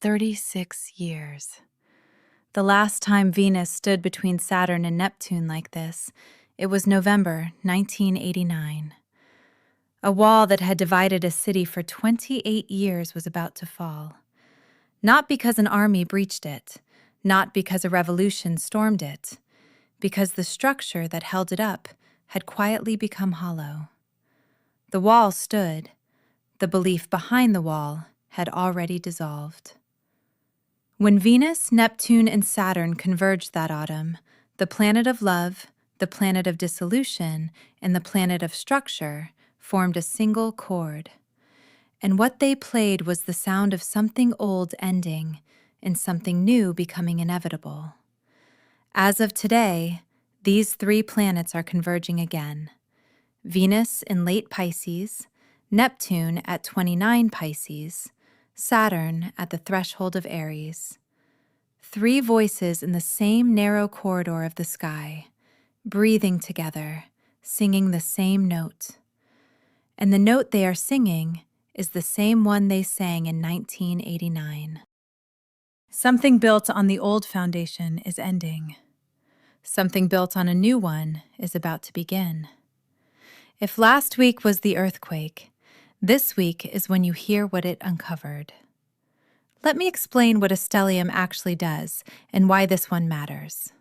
36 years. The last time Venus stood between Saturn and Neptune like this, it was November 1989. A wall that had divided a city for 28 years was about to fall. Not because an army breached it, not because a revolution stormed it, because the structure that held it up had quietly become hollow. The wall stood. The belief behind the wall had already dissolved. When Venus, Neptune, and Saturn converged that autumn, the planet of love, the planet of dissolution, and the planet of structure formed a single chord. And what they played was the sound of something old ending and something new becoming inevitable. As of today, these three planets are converging again. Venus in late Pisces, Neptune at 29 Pisces, Saturn at the threshold of Aries. Three voices in the same narrow corridor of the sky, breathing together, singing the same note. And the note they are singing is the same one they sang in 1989. Something built on the old foundation is ending. Something built on a new one is about to begin. If last week was the earthquake, this week is when you hear what it uncovered. Let me explain what a stellium actually does and why this one matters.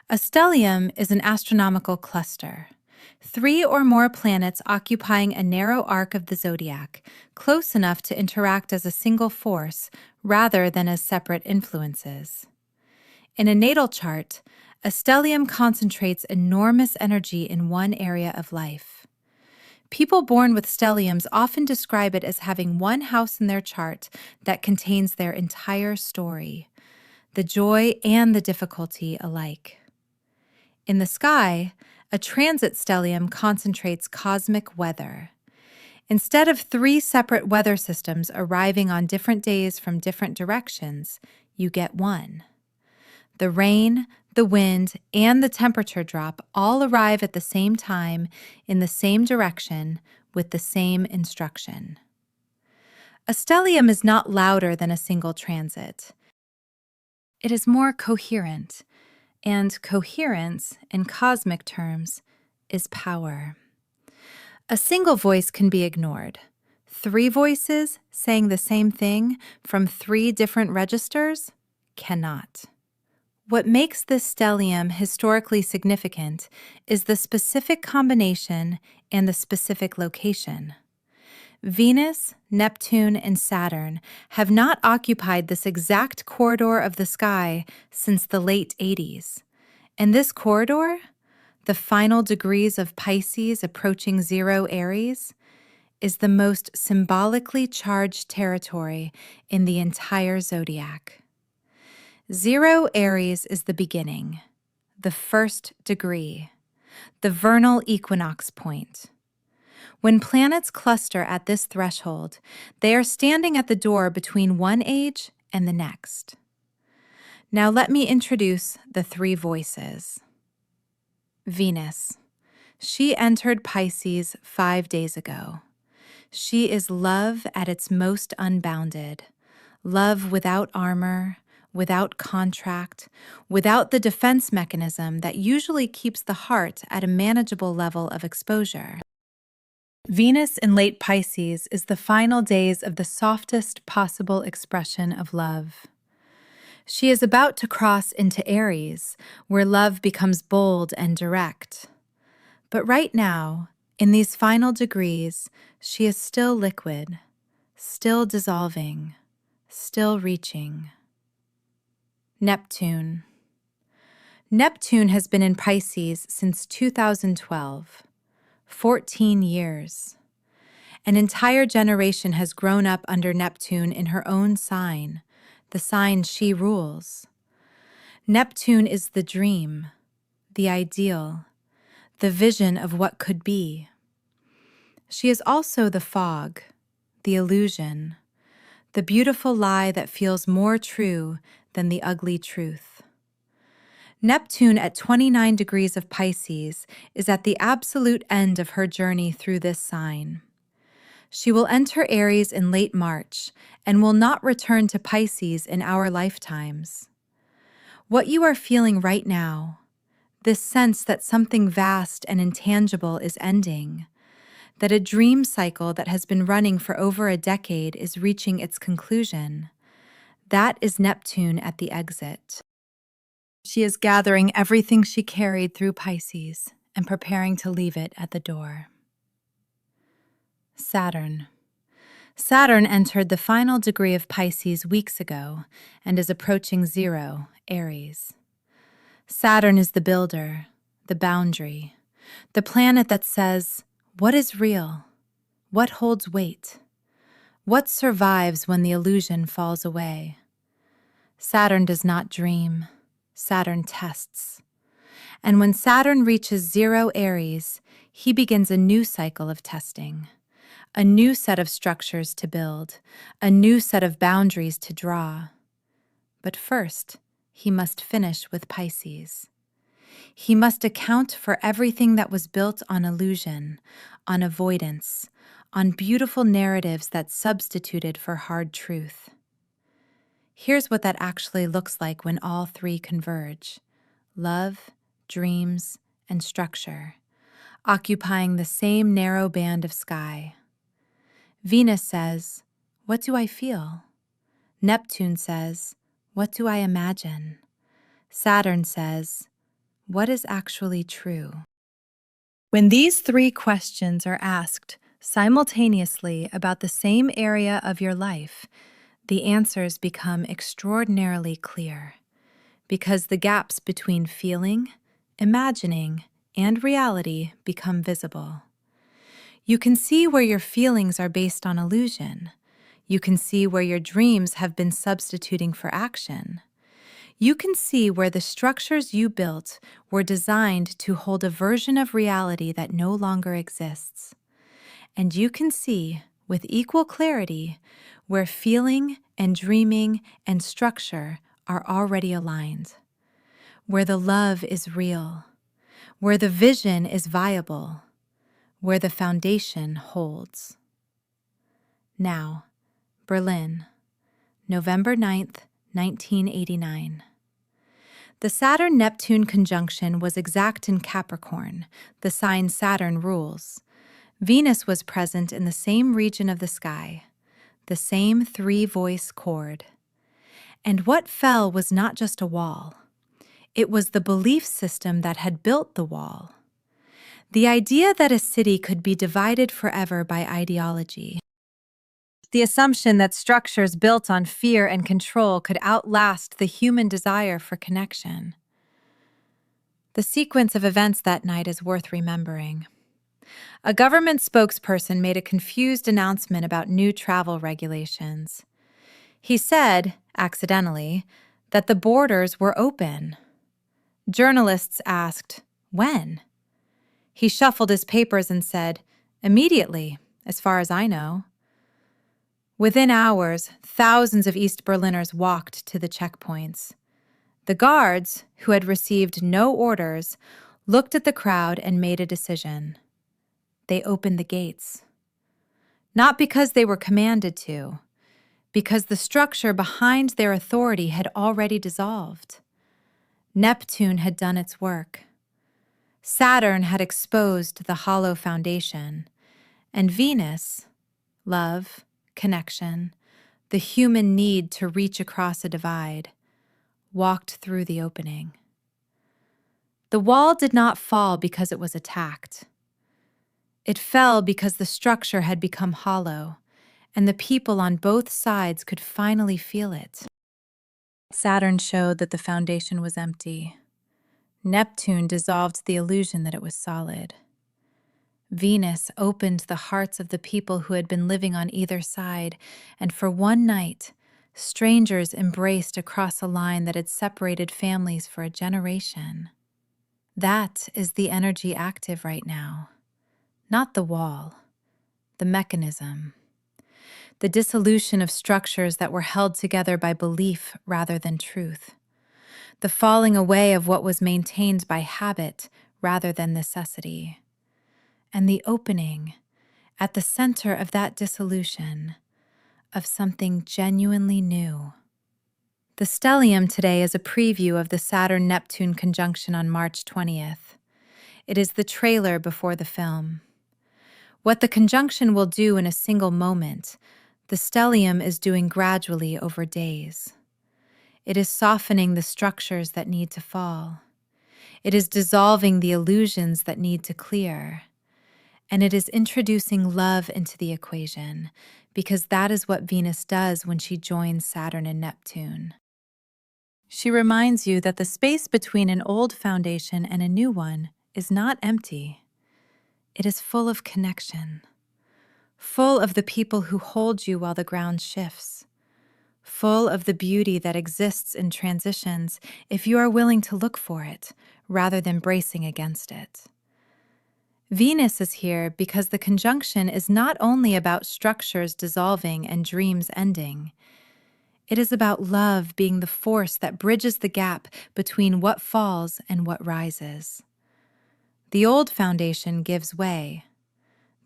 A stellium is an astronomical cluster, 3 or more planets occupying a narrow arc of the zodiac, close enough to interact as a single force rather than as separate influences. In a natal chart, a stellium concentrates enormous energy in one area of life. People born with stelliums often describe it as having one house in their chart that contains their entire story, the joy and the difficulty alike. In the sky, a transit stellium concentrates cosmic weather. Instead of 3 separate weather systems arriving on different days from different directions, you get one. The rain, the wind, and the temperature drop all arrive at the same time in the same direction with the same instruction. A stellium is not louder than a single transit. It is more coherent, and coherence, in cosmic terms, is power. A single voice can be ignored. 3 voices saying the same thing from 3 different registers cannot. What makes this stellium historically significant is the specific combination and the specific location. Venus, Neptune, and Saturn have not occupied this exact corridor of the sky since the late 80s. And this corridor, the final degrees of Pisces approaching 0 Aries, is the most symbolically charged territory in the entire zodiac. 0 Aries is the beginning, the first degree, the vernal equinox point. When planets cluster at this threshold, they are standing at the door between one age and the next. Now let me introduce the 3 voices. Venus. She entered Pisces 5 days ago. She is love at its most unbounded, love without armor, without contract, without the defense mechanism that usually keeps the heart at a manageable level of exposure. Venus in late Pisces is the final days of the softest possible expression of love. She is about to cross into Aries, where love becomes bold and direct. But right now, in these final degrees, she is still liquid, still dissolving, still reaching. Neptune. Neptune has been in Pisces since 2012, 14 years. An entire generation has grown up under Neptune in her own sign, the sign she rules. Neptune is the dream, the ideal, the vision of what could be. She is also the fog, the illusion, the beautiful lie that feels more true than the ugly truth. Neptune at 29 degrees of Pisces is at the absolute end of her journey through this sign. She will enter Aries in late March and will not return to Pisces in our lifetimes. What you are feeling right now, this sense that something vast and intangible is ending, that a dream cycle that has been running for over a decade is reaching its conclusion, that is Neptune at the exit. She is gathering everything she carried through Pisces and preparing to leave it at the door. Saturn. Saturn entered the final degree of Pisces weeks ago and is approaching 0, Aries. Saturn is the builder, the boundary, the planet that says, what is real? What holds weight? What survives when the illusion falls away? Saturn does not dream. Saturn tests. And when Saturn reaches 0 Aries, he begins a new cycle of testing, a new set of structures to build, a new set of boundaries to draw. But first, he must finish with Pisces. He must account for everything that was built on illusion, on avoidance, on beautiful narratives that substituted for hard truth. Here's what that actually looks like when all three converge: love, dreams, and structure, occupying the same narrow band of sky. Venus says, what do I feel? Neptune says, what do I imagine? Saturn says, what is actually true? When these three questions are asked simultaneously about the same area of your life, the answers become extraordinarily clear, because the gaps between feeling, imagining, and reality become visible. You can see where your feelings are based on illusion. You can see where your dreams have been substituting for action. You can see where the structures you built were designed to hold a version of reality that no longer exists. And you can see, with equal clarity, where feeling and dreaming and structure are already aligned, where the love is real, where the vision is viable, where the foundation holds. Now, Berlin, November 9th, 1989. The Saturn-Neptune conjunction was exact in Capricorn, the sign Saturn rules. Venus was present in the same region of the sky, the same three-voice chord. And what fell was not just a wall. It was the belief system that had built the wall. The idea that a city could be divided forever by ideology. The assumption that structures built on fear and control could outlast the human desire for connection. The sequence of events that night is worth remembering. A government spokesperson made a confused announcement about new travel regulations. He said, accidentally, that the borders were open. Journalists asked, when? He shuffled his papers and said, immediately, as far as I know. Within hours, thousands of East Berliners walked to the checkpoints. The guards, who had received no orders, looked at the crowd and made a decision. They opened the gates. Not because they were commanded to, because the structure behind their authority had already dissolved. Neptune had done its work. Saturn had exposed the hollow foundation, and Venus, love, connection, the human need to reach across a divide, walked through the opening. The wall did not fall because it was attacked. It fell because the structure had become hollow, and the people on both sides could finally feel it. Saturn showed that the foundation was empty. Neptune dissolved the illusion that it was solid. Venus opened the hearts of the people who had been living on either side, and for one night, strangers embraced across a line that had separated families for a generation. That is the energy active right now. Not the wall, the mechanism. The dissolution of structures that were held together by belief rather than truth. The falling away of what was maintained by habit rather than necessity. And the opening, at the center of that dissolution, of something genuinely new. The stellium today is a preview of the Saturn-Neptune conjunction on March 20th. It is the trailer before the film. What the conjunction will do in a single moment, the stellium is doing gradually over days. It is softening the structures that need to fall. It is dissolving the illusions that need to clear. And it is introducing love into the equation, because that is what Venus does when she joins Saturn and Neptune. She reminds you that the space between an old foundation and a new one is not empty. It is full of connection, full of the people who hold you while the ground shifts, full of the beauty that exists in transitions if you are willing to look for it rather than bracing against it. Venus is here because the conjunction is not only about structures dissolving and dreams ending. It is about love being the force that bridges the gap between what falls and what rises. The old foundation gives way.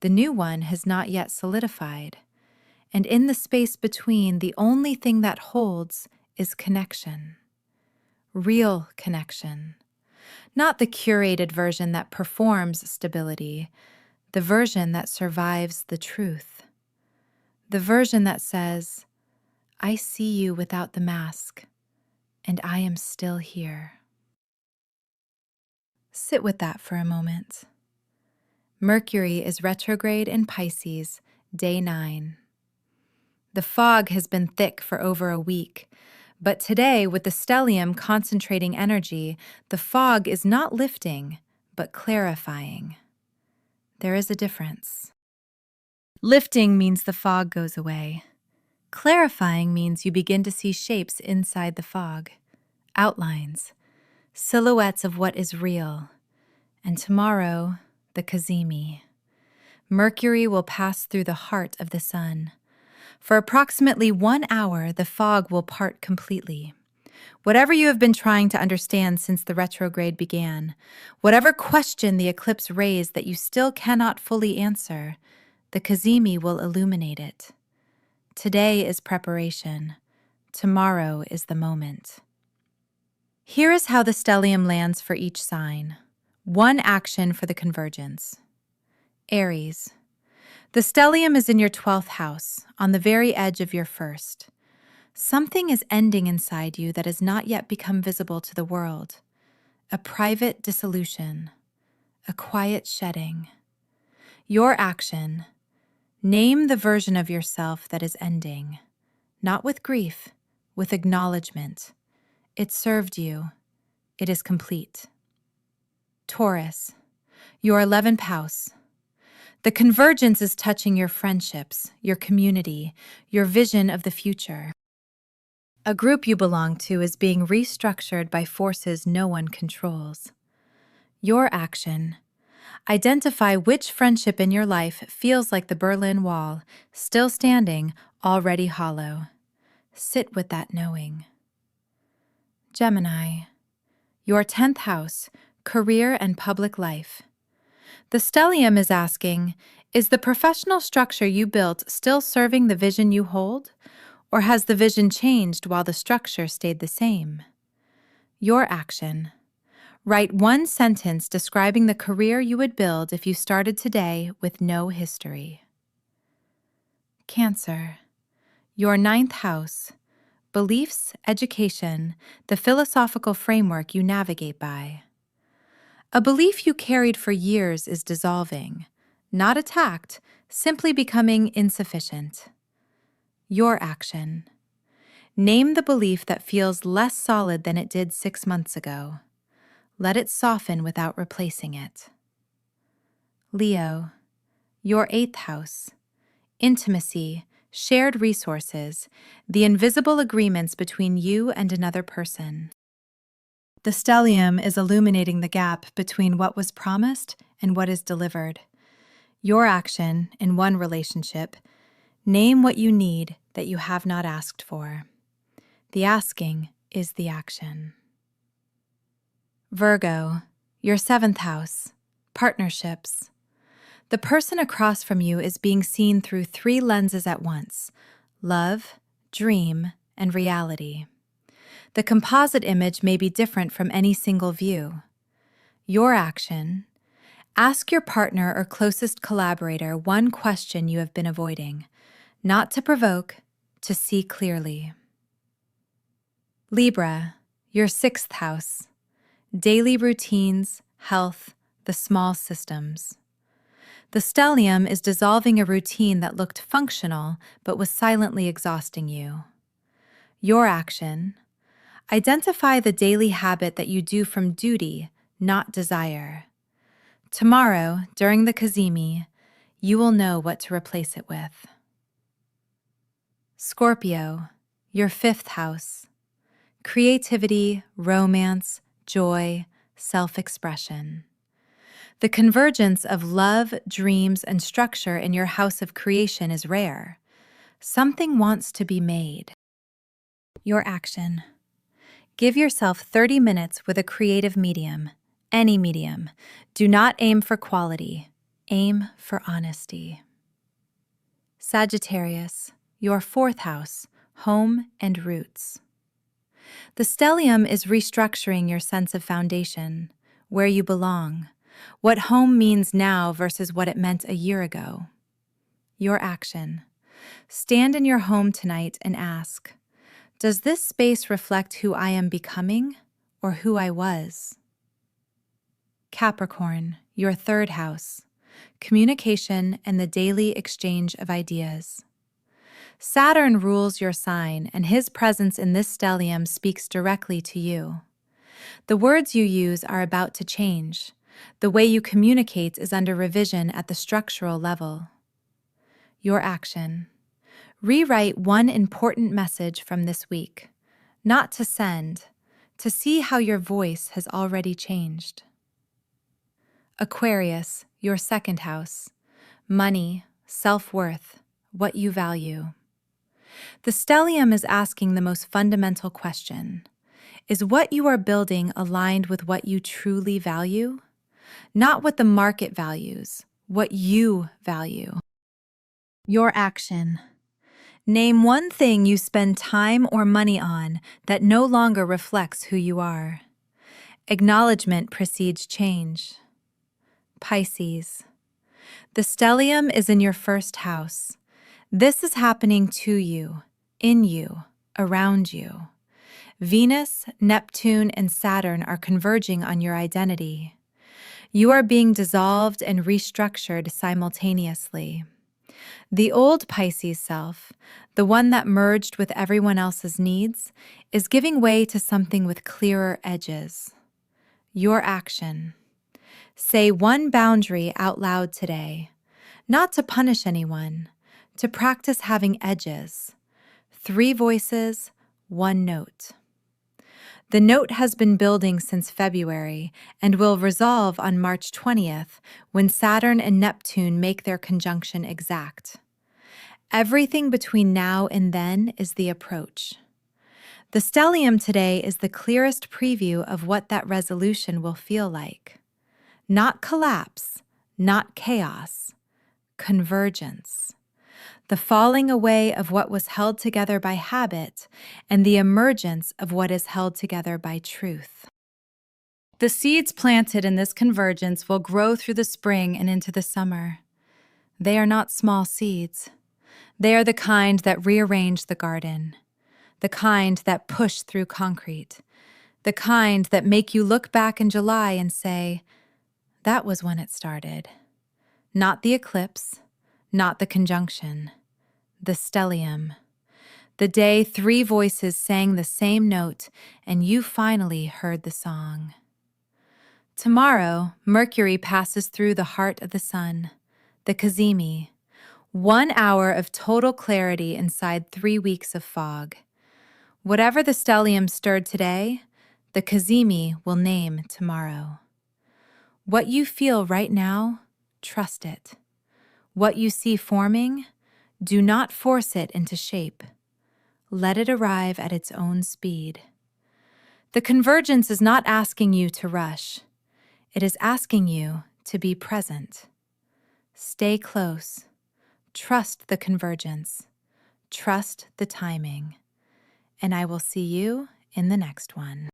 The new one has not yet solidified. And in the space between, the only thing that holds is connection. Real connection. Not the curated version that performs stability, the version that survives the truth. The version that says, I see you without the mask, and I am still here. Sit with that for a moment. Mercury is retrograde in Pisces, day 9. The fog has been thick for over a week, but today, with the stellium concentrating energy, the fog is not lifting, but clarifying. There is a difference. Lifting means the fog goes away. Clarifying means you begin to see shapes inside the fog, outlines, silhouettes of what is real. And tomorrow, the cazimi. Mercury will pass through the heart of the sun. For approximately 1 hour, the fog will part completely. Whatever you have been trying to understand since the retrograde began, whatever question the eclipse raised that you still cannot fully answer, the cazimi will illuminate it. Today is preparation. Tomorrow is the moment. Here is how the stellium lands for each sign. 1 action for the convergence. Aries. The stellium is in your 12th house, on the very edge of your first. Something is ending inside you that has not yet become visible to the world. A private dissolution. A quiet shedding. Your action. Name the version of yourself that is ending. Not with grief, with acknowledgement. It served you. It is complete. Taurus, your 11th house. The convergence is touching your friendships, your community, your vision of the future. A group you belong to is being restructured by forces no one controls. Your action. Identify which friendship in your life feels like the Berlin Wall, still standing, already hollow. Sit with that knowing. Gemini, your 10th house, career and public life. The stellium is asking, is the professional structure you built still serving the vision you hold, or has the vision changed while the structure stayed the same? Your action. Write 1 sentence describing the career you would build if you started today with no history. Cancer, your 9th house. Beliefs, education, the philosophical framework you navigate by. A belief you carried for years is dissolving, not attacked, simply becoming insufficient. Your action. Name the belief that feels less solid than it did 6 months ago. Let it soften without replacing it. Leo, your 8th house. Intimacy, shared resources, the invisible agreements between you and another person. The stellium is illuminating the gap between what was promised and what is delivered. Your action in one relationship, name what you need that you have not asked for. The asking is the action. Virgo, your 7th house, partnerships. The person across from you is being seen through three lenses at once: love, dream, and reality. The composite image may be different from any single view. Your action: ask your partner or closest collaborator one question you have been avoiding, not to provoke, to see clearly. Libra, your sixth house. Daily routines, health, the small systems. The stellium is dissolving a routine that looked functional but was silently exhausting you. Your action: identify the daily habit that you do from duty, not desire. Tomorrow, during the cazimi, you will know what to replace it with. Scorpio, your fifth house. Creativity, romance, joy, self-expression. The convergence of love, dreams, and structure in your house of creation is rare. Something wants to be made. Your action: give yourself 30 minutes with a creative medium, any medium. Do not aim for quality, aim for honesty. Sagittarius, your fourth house, home and roots. The stellium is restructuring your sense of foundation, where you belong, what home means now versus what it meant a year ago. Your action: stand in your home tonight and ask, does this space reflect who I am becoming or who I was? Capricorn, your third house. Communication and the daily exchange of ideas. Saturn rules your sign, and his presence in this stellium speaks directly to you. The words you use are about to change. The way you communicate is under revision at the structural level. Your action: rewrite one important message from this week, not to send, to see how your voice has already changed. Aquarius, your second house. Money, self-worth, what you value. The stellium is asking the most fundamental question: is what you are building aligned with what you truly value? Not what the market values, what you value. Your action: name one thing you spend time or money on that no longer reflects who you are. Acknowledgement precedes change. Pisces, the stellium is in your first house. This is happening to you, in you, around you. Venus, Neptune, and Saturn are converging on your identity. You are being dissolved and restructured simultaneously. The old Pisces self, the one that merged with everyone else's needs, is giving way to something with clearer edges. Your action: say one boundary out loud today, not to punish anyone, to practice having edges. 3 voices, 1 note. The note has been building since February and will resolve on March 20th when Saturn and Neptune make their conjunction exact. Everything between now and then is the approach. The stellium today is the clearest preview of what that resolution will feel like. Not collapse, not chaos, convergence. The falling away of what was held together by habit and the emergence of what is held together by truth. The seeds planted in this convergence will grow through the spring and into the summer. They are not small seeds. They are the kind that rearrange the garden, the kind that push through concrete, the kind that make you look back in July and say, that was when it started. Not the eclipse, not the conjunction, the stellium. The day 3 voices sang the same note and you finally heard the song. Tomorrow, Mercury passes through the heart of the sun, the cazimi, 1 hour of total clarity inside 3 weeks of fog. Whatever the stellium stirred today, the cazimi will name tomorrow. What you feel right now, trust it. What you see forming, do not force it into shape. Let it arrive at its own speed. The convergence is not asking you to rush. It is asking you to be present. Stay close. Trust the convergence. Trust the timing. And I will see you in the next one.